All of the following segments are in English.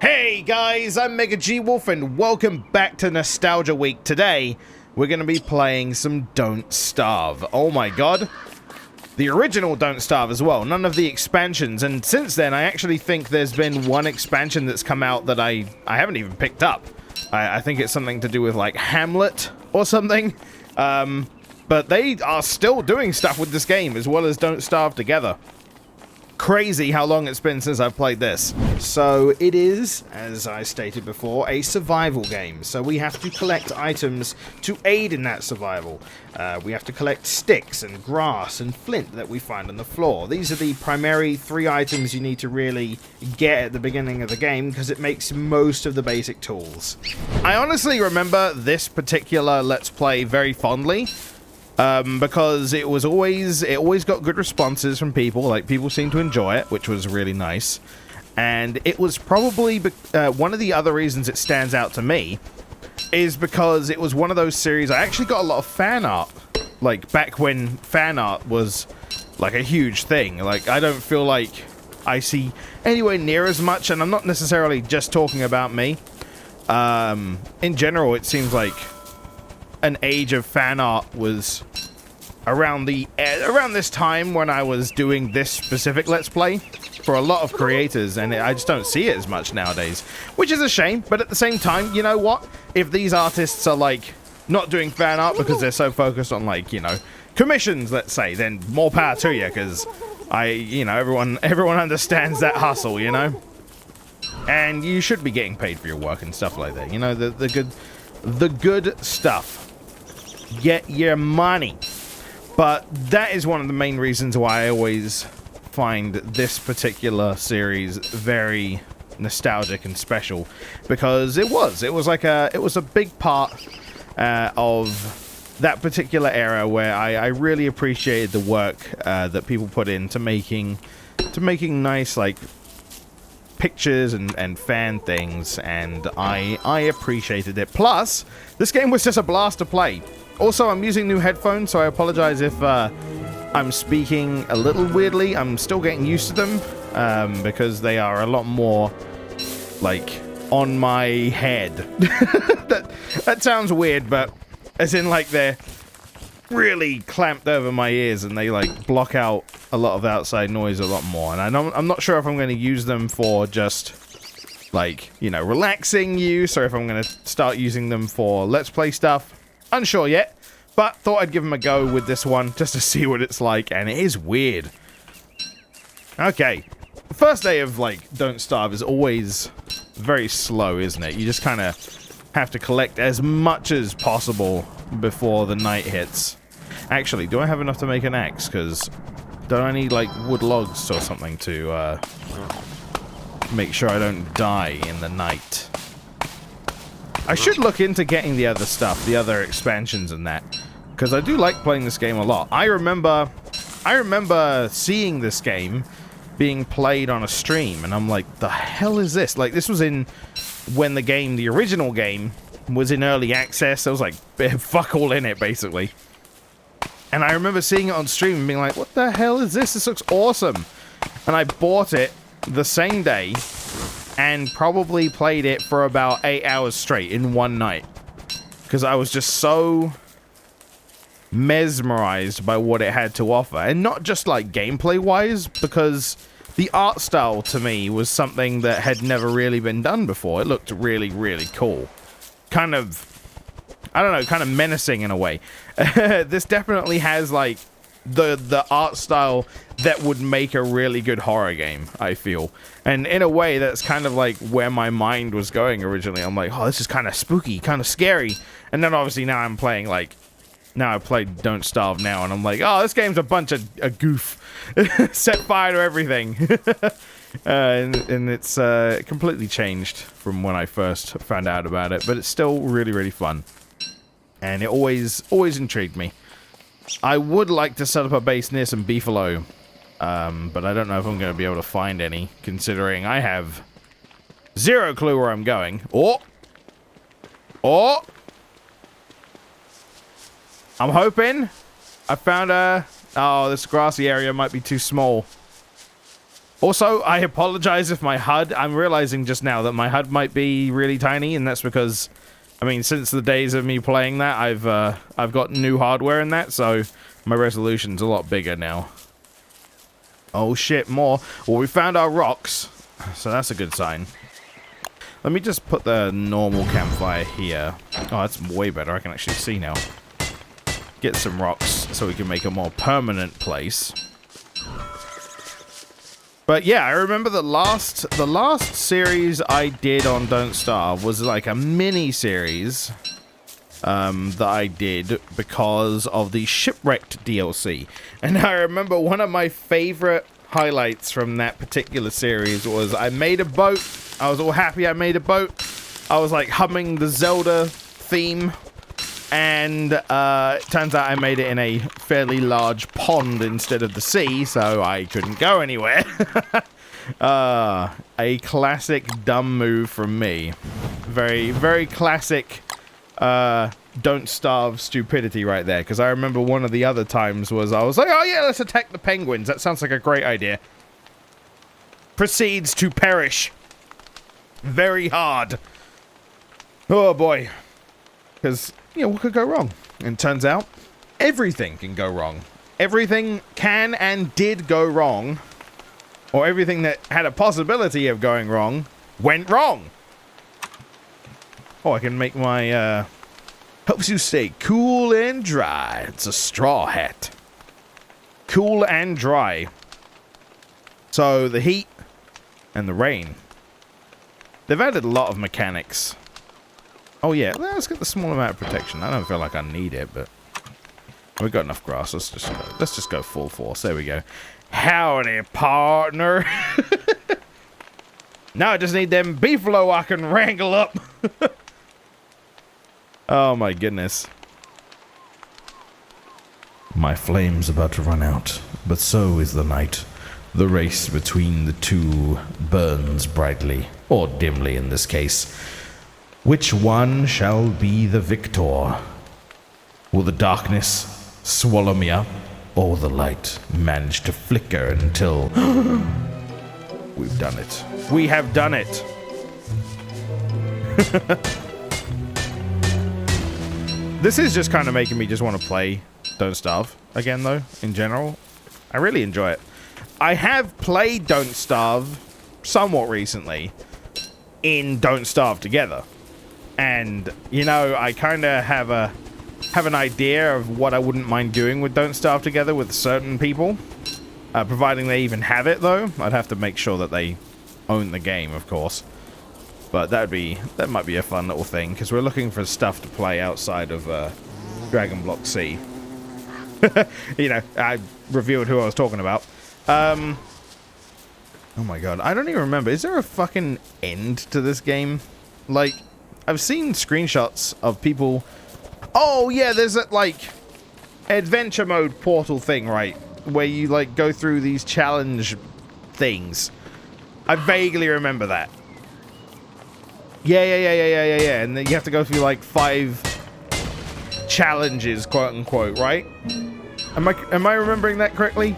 Hey guys, I'm MegaGWolf and welcome back to Nostalgia Week. Today, we're going to be playing some Don't Starve. Oh my god. The original Don't Starve as well, none of the expansions, and since then I actually think there's been one expansion that's come out that I haven't even picked up. I think it's something to do with like Hamlet or something, but they are still doing stuff with this game as well as Don't Starve together. Crazy how long it's been since I've played this. So it is, as I stated before, a survival game. So we have to collect items to aid in that survival. We have to collect sticks and grass and flint that we find on the floor. These are the primary 3 items you need to really get at the beginning of the game because it makes most of the basic tools. I honestly remember this particular Let's Play very fondly. Because it always got good responses from people, like people seemed to enjoy it, which was really nice. And it was probably, one of the other reasons it stands out to me is because it was one of those series, I actually got a lot of fan art, like back when fan art was like a huge thing. Like I don't feel like I see anywhere near as much, and I'm not necessarily just talking about me. In general, it seems like an age of fan art was around this time when I was doing this specific Let's Play for a lot of creators, and I just don't see it as much nowadays, which is a shame. But at the same time, you know what? If these artists are like not doing fan art because they're so focused on like, you know, commissions, let's say, then more power to you, because everyone understands that hustle, you know, and you should be getting paid for your work and stuff like that, you know, the good stuff. Get your money. But that is one of the main reasons why I always find this particular series very nostalgic and special, because it was a big part of that particular era where I really appreciated the work that people put into making nice like pictures and fan things, and I appreciated it. Plus, this game was just a blast to play. Also, I'm using new headphones, so I apologize if I'm speaking a little weirdly. I'm still getting used to them, because they are a lot more, like, on my head. That sounds weird, but as in, like, they're really clamped over my ears, and they, like, block out a lot of outside noise a lot more. And I'm not sure if I'm going to use them for just, like, you know, relaxing use, or if I'm going to start using them for Let's Play stuff. Unsure yet, but thought I'd give them a go with this one just to see what it's like, and it is weird. Okay, the first day of like Don't Starve is always very slow, isn't it? You just kind of have to collect as much as possible before the night hits. Actually, do I have enough to make an axe? Because don't I need like wood logs or something to make sure I don't die in the night? I should look into getting the other stuff, the other expansions and that, because I do like playing this game a lot. I remember seeing this game being played on a stream, and I'm like, the hell is this? Like, this was when the original game was in early access. I was like, fuck all in it, basically. And I remember seeing it on stream and being like, what the hell is this? This looks awesome. And I bought it the same day, and probably played it for about 8 hours straight in one night. Because I was just so mesmerized by what it had to offer. And not just like gameplay-wise, because the art style to me was something that had never really been done before. It looked really, really cool. Kind of, I don't know, kind of menacing in a way. This definitely has like the art style that would make a really good horror game, I feel. And in a way, that's kind of like where my mind was going originally. I'm like, oh, this is kind of spooky, kind of scary. And then obviously now I'm playing like, now I played Don't Starve now, and I'm like, oh, this game's a bunch of a goof. Set fire to everything. and it's completely changed from when I first found out about it, but it's still really, really fun. And it always intrigued me. I would like to set up a base near some beefalo, but I don't know if I'm going to be able to find any, considering I have zero clue where I'm going. Oh! I'm hoping I found a... Oh, this grassy area might be too small. Also, I apologize if my HUD, I'm realizing just now that my HUD might be really tiny, and that's because, I mean, since the days of me playing that, I've got new hardware in that, so my resolution's a lot bigger now. Oh shit, more. Well, we found our rocks, so that's a good sign. Let me just put the normal campfire here. Oh, that's way better. I can actually see now. Get some rocks so we can make a more permanent place. But yeah, I remember the last series I did on Don't Starve was like a mini series that I did because of the Shipwrecked DLC. And I remember one of my favorite highlights from that particular series was I made a boat. I was all happy I made a boat. I was like humming the Zelda theme. And it turns out I made it in a fairly large pond instead of the sea, so I couldn't go anywhere. A classic dumb move from me. Very, very classic Don't Starve stupidity right there. Because I remember one of the other times was I was like, oh yeah, let's attack the penguins. That sounds like a great idea. Proceeds to perish. Very hard. Oh boy. Because, you know, what could go wrong? And turns out, everything can go wrong. Everything can and did go wrong. Or everything that had a possibility of going wrong, went wrong. Oh, I can make my, helps you stay cool and dry. It's a straw hat. Cool and dry. So, the heat and the rain. They've added a lot of mechanics. Oh yeah, let's get the small amount of protection. I don't feel like I need it, but we've got enough grass. Let's just go full force. There we go. Howdy, partner. Now I just need them beefalo I can wrangle up. Oh my goodness. My flame's about to run out, but so is the night. The race between the two burns brightly, or dimly in this case. Which one shall be the victor? Will the darkness swallow me up, or will the light manage to flicker until... We've done it. We have done it! This is just kind of making me just want to play Don't Starve again, though, in general. I really enjoy it. I have played Don't Starve somewhat recently in Don't Starve Together. And, you know, I kind of have an idea of what I wouldn't mind doing with Don't Starve Together with certain people. Providing they even have it, though. I'd have to make sure that they own the game, of course. But that might be a fun little thing, because we're looking for stuff to play outside of Dragon Block C. You know, I revealed who I was talking about. Oh my god, I don't even remember. Is there a fucking end to this game? Like... I've seen screenshots of people... Oh, yeah, there's that, like, adventure mode portal thing, right? Where you, like, go through these challenge things. I vaguely remember that. Yeah. And then you have to go through, like, 5 challenges, quote-unquote, right? Am I remembering that correctly?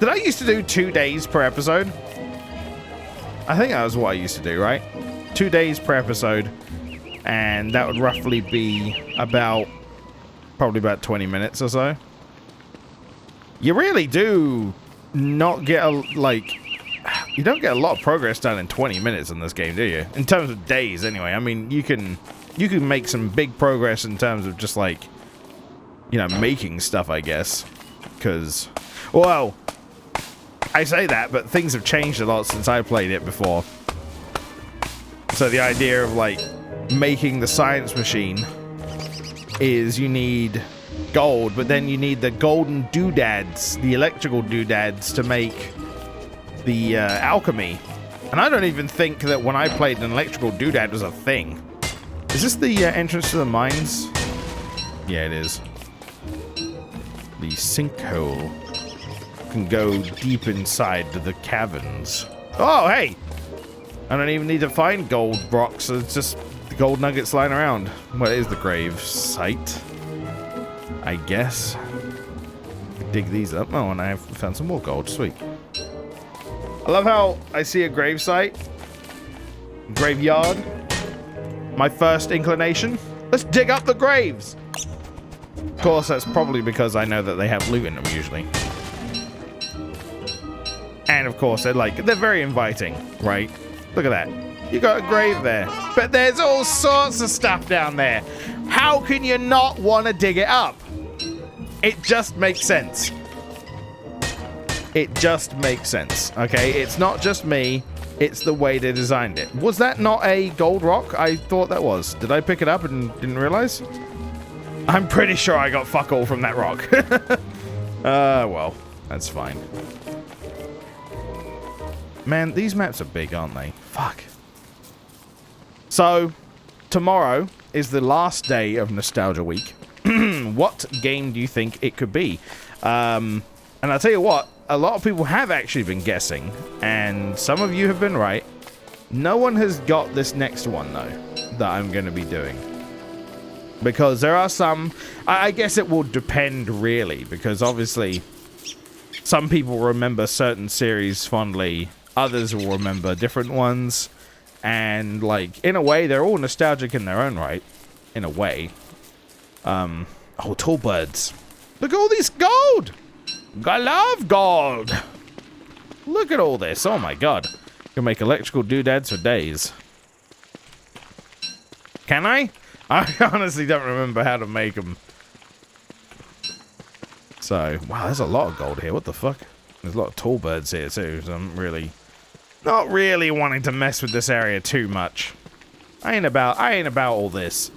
Did I used to do 2 days per episode? I think that was what I used to do, right? 2 days per episode. And that would roughly be probably about 20 minutes or so. You really do not get you don't get a lot of progress done in 20 minutes in this game, do you? In terms of days, anyway. I mean, you can make some big progress in terms of just like, you know, making stuff, I guess. Because, well, I say that, but things have changed a lot since I played it before. So the idea of like making the science machine is you need gold, but then you need the golden doodads, the electrical doodads, to make the alchemy. And I don't even think that when I played an electrical doodad was a thing. Is this the entrance to the mines? Yeah, it is. The sinkhole can go deep inside to the caverns. Oh, hey! I don't even need to find gold rocks. It's just the gold nuggets lying around. What is the grave site? I guess. Dig these up. Oh, and I have found some more gold. Sweet. I love how I see a gravesite. Graveyard. My first inclination. Let's dig up the graves. Of course, that's probably because I know that they have loot in them usually. And of course, they're very inviting, right? Look at that. You got a grave there. But there's all sorts of stuff down there. How can you not want to dig it up? It just makes sense. It just makes sense, okay? It's not just me. It's the way they designed it. Was that not a gold rock? I thought that was. Did I pick it up and didn't realize? I'm pretty sure I got fuck all from that rock. Well, that's fine. Man, these maps are big, aren't they? Fuck. So, tomorrow is the last day of Nostalgia Week. What game do you think it could be? And I'll tell you what, a lot of people have actually been guessing, and some of you have been right. No one has got this next one, though, that I'm going to be doing. Because there are some... I guess it will depend, really, because obviously some people remember certain series fondly, others will remember different ones, and, like, in a way, they're all nostalgic in their own right. In a way. Oh, tall birds. Look at all this gold! I love gold! Look at all this. Oh my god. You can make electrical doodads for days. Can I? I honestly don't remember how to make them. So, wow, there's a lot of gold here. What the fuck? There's a lot of tall birds here too, so I'm really... not really wanting to mess with this area too much. I ain't about all this.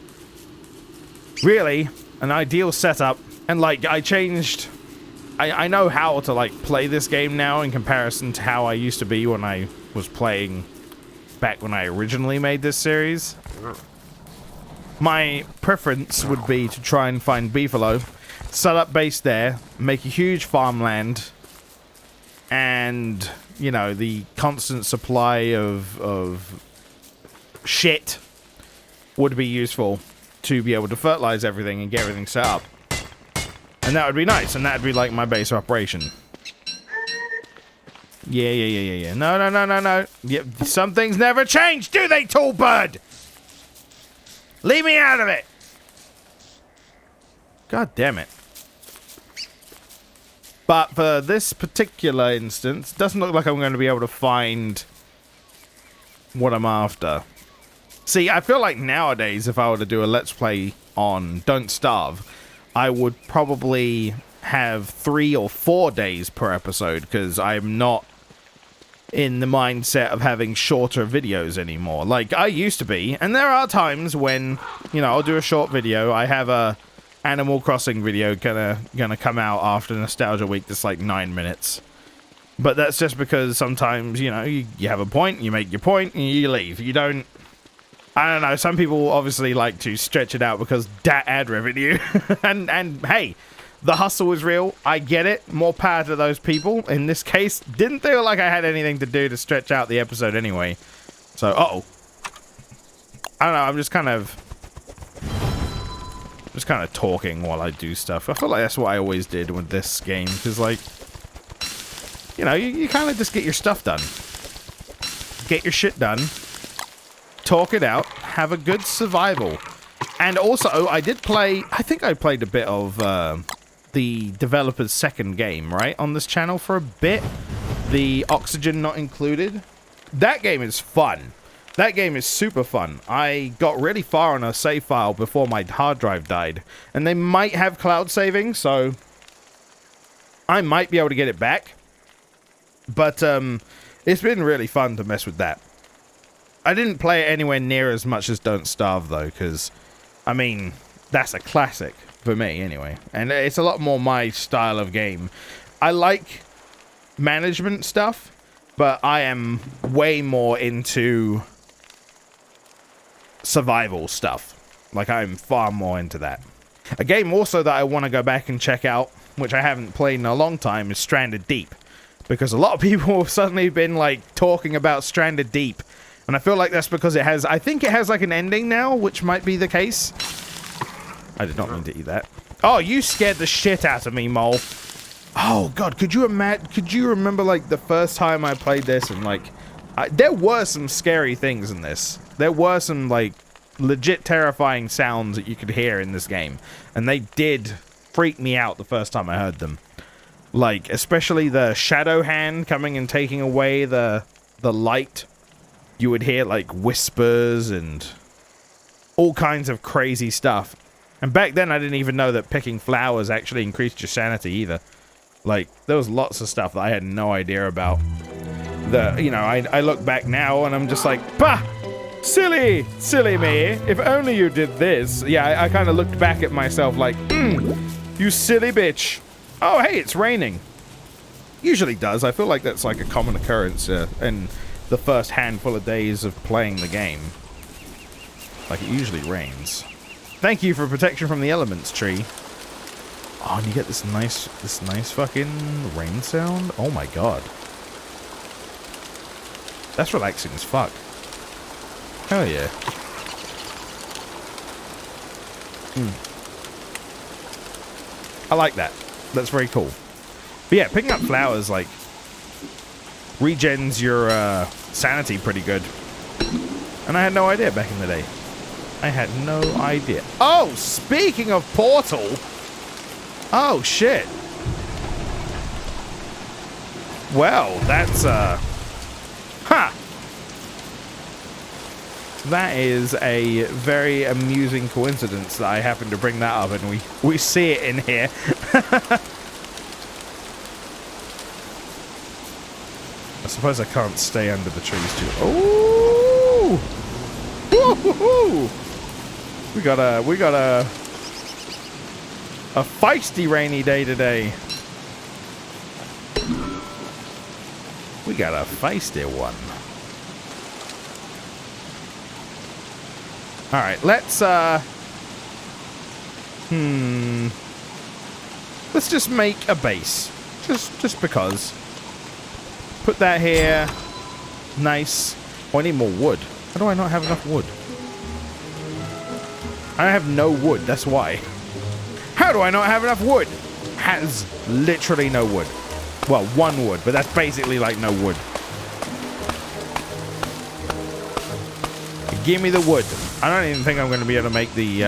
Really, an ideal setup. And, like, I changed... I know how to, like, play this game now in comparison to how I used to be when I was playing back when I originally made this series. My preference would be to try and find Beefalo, set up base there, make a huge farmland, and, you know, the constant supply of shit would be useful to be able to fertilize everything and get everything set up. And that would be nice, and that would be like my base operation. Yeah. No. Yep, some things never change, do they, tall bird? Leave me out of it! God damn it. But for this particular instance, it doesn't look like I'm going to be able to find what I'm after. See, I feel like nowadays, if I were to do a Let's Play on Don't Starve, I would probably have 3 or 4 days per episode, because I'm not in the mindset of having shorter videos anymore. Like, I used to be, and there are times when, you know, I'll do a short video. I have a Animal Crossing video gonna come out after Nostalgia Week that's like 9 minutes. But that's just because sometimes, you know, you have a point, you make your point, and you leave. You don't... I don't know, some people obviously like to stretch it out because that ad revenue. and hey, the hustle is real. I get it. More power to those people. In this case, didn't feel like I had anything to do to stretch out the episode anyway. So, uh-oh. I don't know, I'm just kind of talking while I do stuff. I feel like that's what I always did with this game. Because, like, you know, you kind of just get your stuff done. Get your shit done. Talk it out, have a good survival. And also, I did play, I think I played a bit of the developer's second game, right, on this channel for a bit. The Oxygen Not Included. That game is fun. That game is super fun. I got really far on a save file before my hard drive died. And they might have cloud saving, so I might be able to get it back. But it's been really fun to mess with that. I didn't play it anywhere near as much as Don't Starve, though, because, I mean, that's a classic for me, anyway. And it's a lot more my style of game. I like management stuff, but I am way more into survival stuff. Like, I'm far more into that. A game also that I want to go back and check out, which I haven't played in a long time, is Stranded Deep. Because a lot of people have suddenly been, like, talking about Stranded Deep. And I feel like that's because it has... I think it has, like, an ending now, which might be the case. I did not mean to eat that. Oh, you scared the shit out of me, mole. Oh god, could you remember like the first time I played this and like there were some scary things in this. There were some like legit terrifying sounds that you could hear in this game, and they did freak me out the first time I heard them. Like especially the shadow hand coming and taking away the light. You would hear like whispers and all kinds of crazy stuff. And back then I didn't even know that picking flowers actually increased your sanity either. Like, there was lots of stuff that I had no idea about. You know, I look back now and I'm just like, bah! Silly! Silly me! If only you did this. Yeah, I kind of looked back at myself like, you silly bitch. Oh, hey, it's raining. Usually does. I feel like that's like a common occurrence in the first handful of days of playing the game. Like, it usually rains. Thank you for protection from the elements, tree. Oh, and you get this nice fucking rain sound. Oh my god. That's relaxing as fuck. Hell yeah. I like that. That's very cool. But yeah, picking up flowers, like, regens your sanity pretty good. And I had no idea back in the day. I had no idea. Oh, speaking of Portal... Oh, shit. Well, that's, Ha! That is a very amusing coincidence that I happen to bring that up and we see it in here. I suppose I can't stay under the trees too. Oh! Woo-hoo-hoo! We got a feisty rainy day today. We got a feisty one. Alright, let's just make a base. Just because. Put that here. Nice. Oh, I need more wood. How do I not have enough wood? I have no wood, that's why. How do I not have enough wood? Has literally no wood. Well, one wood, but that's basically like no wood. Give me the wood. I don't even think I'm going to be able to make the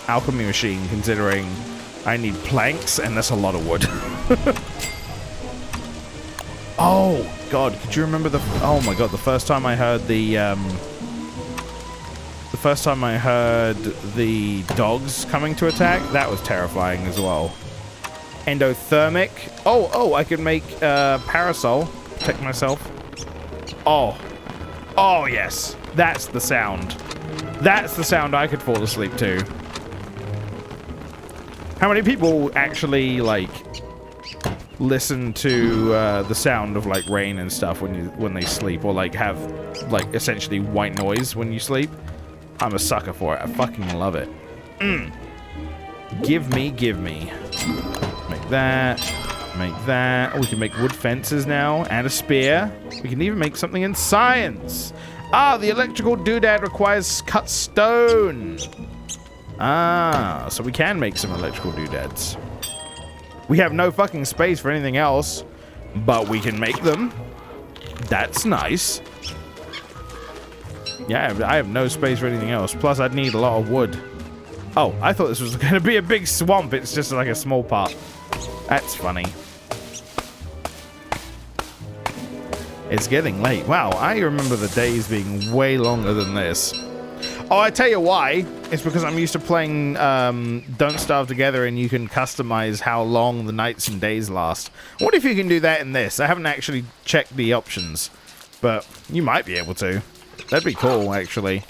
alchemy machine, considering I need planks, and that's a lot of wood. Oh, God, could you remember oh my God, the first time I heard the dogs coming to attack, that was terrifying as well. Endothermic. Oh, I can make parasol. Protect myself. Oh, yes. That's the sound. That's the sound I could fall asleep to. How many people actually, like, listen to the sound of, like, rain and stuff when they sleep, or, like, have, like, essentially white noise when you sleep? I'm a sucker for it. I fucking love it. Give me. Make that. Make that. Oh, we can make wood fences now. And a spear. We can even make something in science. Ah, the electrical doodad requires cut stone. Ah, so we can make some electrical doodads. We have no fucking space for anything else, but we can make them. That's nice. Yeah, I have no space for anything else. Plus, I'd need a lot of wood. Oh, I thought this was going to be a big swamp. It's just like a small part. That's funny. It's getting late. Wow, I remember the days being way longer than this. Oh, I tell you why. It's because I'm used to playing Don't Starve Together, and you can customize how long the nights and days last. What if you can do that in this? I haven't actually checked the options, but you might be able to. That'd be cool, actually.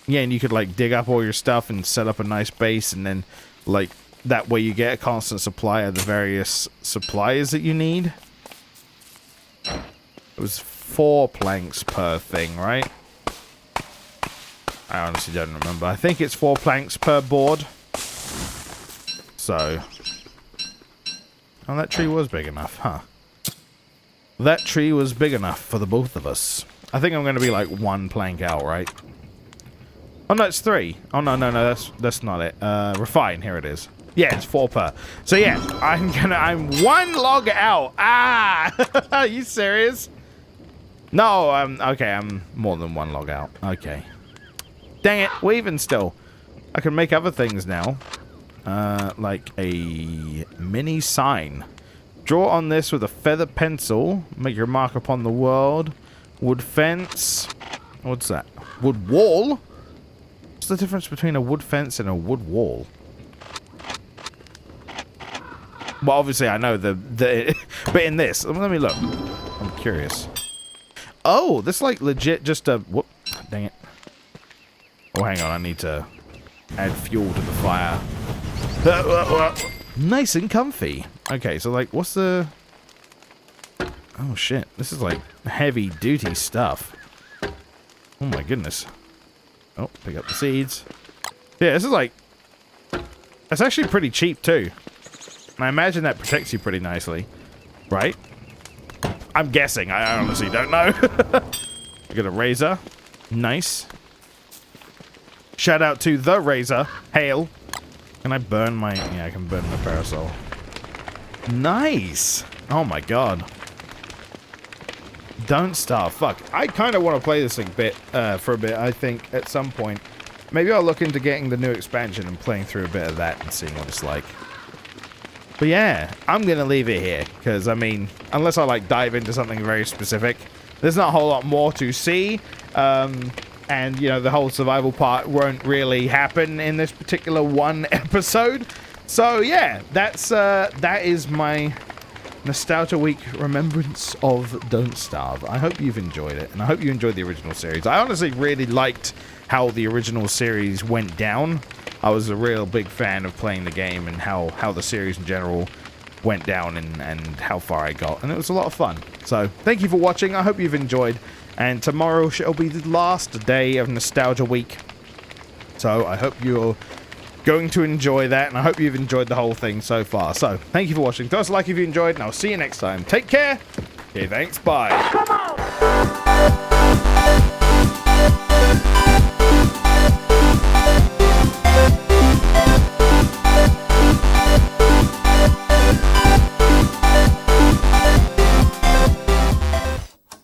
Yeah, and you could, like, dig up all your stuff and set up a nice base, and then, like, that way you get a constant supply of the various supplies that you need. It was 4 planks per thing, right? I honestly don't remember. I think it's 4 planks per board. So. Oh, that tree was big enough, huh? That tree was big enough for the both of us. I think I'm going to be like 1 plank out, right? Oh, no, it's 3. Oh, no, that's not it. Refine, here it is. Yeah, it's 4 per. So yeah, I'm 1 log out. Ah, are you serious? No, okay, I'm more than 1 log out. Okay. Dang it, well, even still, I can make other things now. Like a mini sign. Draw on this with a feather pencil. Make your mark upon the world. Wood fence. What's that? Wood wall? What's the difference between a wood fence and a wood wall? Well, obviously I know the but in this, let me look. I'm curious. Oh, this like legit just a whoop. Dang it. Oh, hang on. I need to add fuel to the fire. Nice and comfy. Okay, so like, what's the? Oh shit! This is like heavy duty stuff. Oh my goodness. Oh, pick up the seeds. Yeah, this is like. It's actually pretty cheap too. I imagine that protects you pretty nicely, right? I'm guessing. I honestly don't know. I got a razor. Nice. Shout out to the razor. Hail. Can I burn my... Yeah, I can burn my parasol. Nice. Oh my god. Don't starve. Fuck. I kind of want to play this thing for a bit, I think, at some point. Maybe I'll look into getting the new expansion and playing through a bit of that and seeing what it's like. But yeah, I'm going to leave it here, because, I mean, unless I, like, dive into something very specific, there's not a whole lot more to see, and, you know, the whole survival part won't really happen in this particular one episode. So, yeah, that is my Nostalgia Week remembrance of Don't Starve. I hope you've enjoyed it, and I hope you enjoyed the original series. I honestly really liked how the original series went down. I was a real big fan of playing the game and how the series in general went down and how far I got. And it was a lot of fun. So, thank you for watching. I hope you've enjoyed. And tomorrow shall be the last day of Nostalgia Week. So, I hope you're going to enjoy that. And I hope you've enjoyed the whole thing so far. So, thank you for watching. Throw us a like if you enjoyed. And I'll see you next time. Take care. Okay, thanks. Bye.